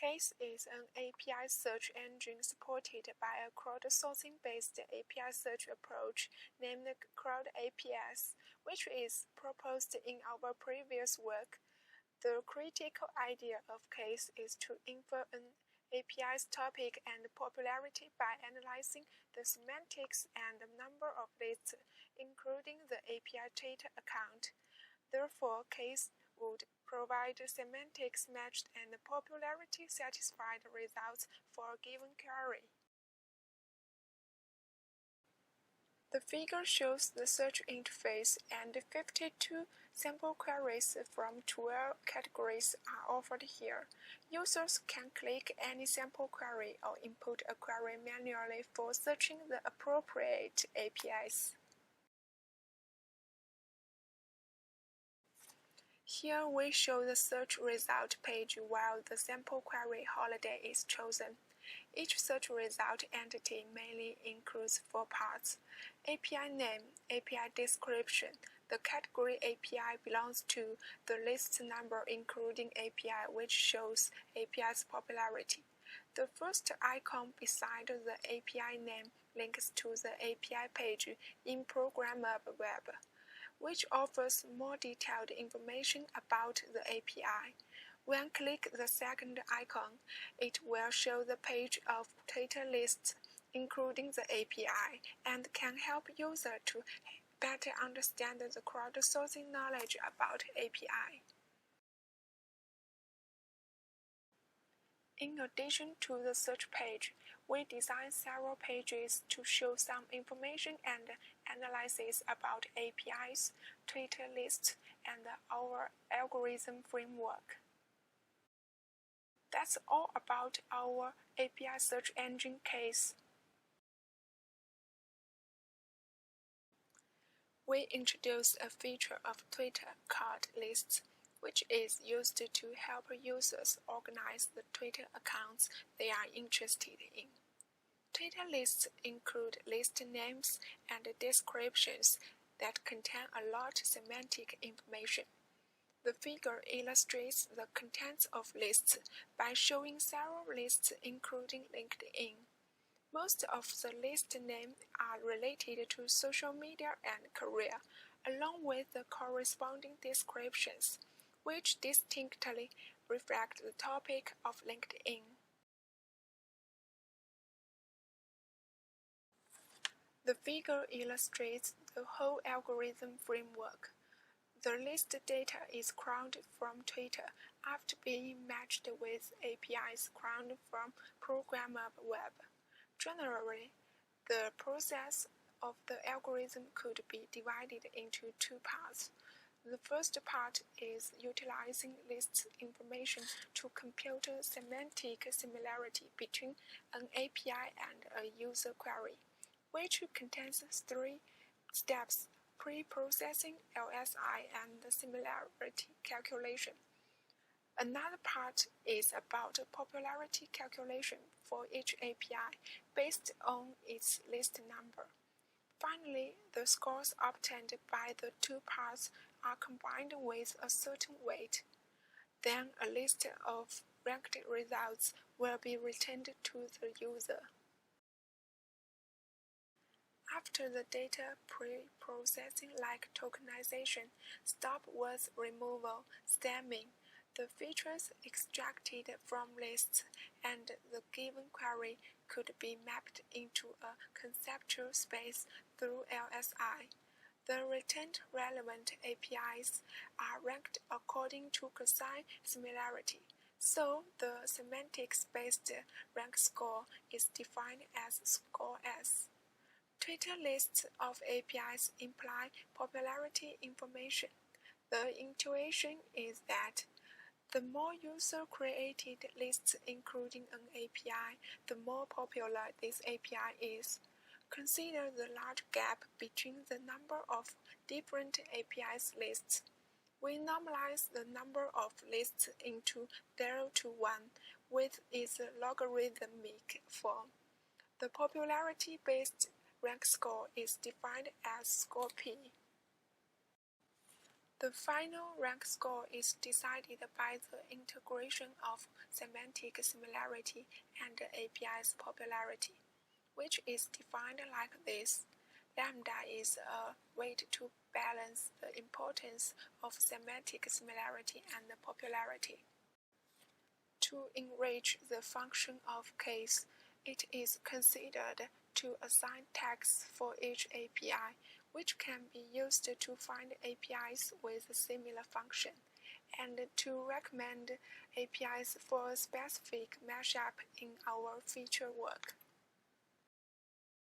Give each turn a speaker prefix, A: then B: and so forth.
A: Case is an API search engine supported by a crowdsourcing-based API search approach named CrowdAPS, which is proposed in our previous work. The critical idea of Case is to infer an API's topic and popularity by analyzing the semantics and the number of lists, including the API Twitter account. Therefore, Case would provide semantics matched and popularity satisfied results for a given query. The figure shows the search interface, and 52 sample queries from 12 categories are offered here. Users can click any sample query or input a query manually for searching the appropriate APIs. Here we show the search result page while the sample query holiday is chosen. Each search result entity mainly includes 4 parts: API name, API description, the category API belongs to, the list number including API which shows API's popularity. The first icon beside the API name links to the API page in Programmable Web, which offers more detailed information about the API. When click the second icon, it will show the page of Twitter lists, including the API, and can help user to better understand the crowdsourcing knowledge about API. In addition to the search page, we designed several pages to show some information and analysis about APIs, Twitter lists, and our algorithm framework. That's all about our API search engine Case. We introduced a feature of Twitter called Lists, which is used to help users organize the Twitter accounts they are interested in. Twitter lists include list names and descriptions that contain a lot of semantic information. The figure illustrates the contents of lists by showing several lists including LinkedIn. Most of the list names are related to social media and career, along with the corresponding descriptions, which distinctly reflect the topic of LinkedIn. The figure illustrates the whole algorithm framework. The list data is crawled from Twitter after being matched with APIs crawled from Programmable Web. Generally, the process of the algorithm could be divided into 2 parts. The first part is utilizing list information to compute semantic similarity between an API and a user query, which contains 3 steps: pre-processing, LSI, and similarity calculation. Another part is about popularity calculation for each API based on its list number. Finally, the scores obtained by the 2 parts are combined with a certain weight. Then a list of ranked results will be returned to the user. After the data pre-processing like tokenization, stop-words removal, stemming, the features extracted from lists and the given query could be mapped into a conceptual space through LSI. The returned relevant APIs are ranked according to cosine similarity, so the semantics-based rank score is defined as score S. Twitter lists of APIs imply popularity information. The intuition is that the more user-created lists including an API, the more popular this API is. Consider the large gap between the number of different APIs lists. We normalize the number of lists into 0 to 1 with its logarithmic form. The popularity-based rank score is defined as score P. The final rank score is decided by the integration of semantic similarity and the API's popularity, which is defined like this. Lambda is a weight to balance the importance of semantic similarity and popularity. To enrich the function of case, it is considered to assign tags for each API, which can be used to find APIs with a similar function, and to recommend APIs for a specific mashup in our feature work.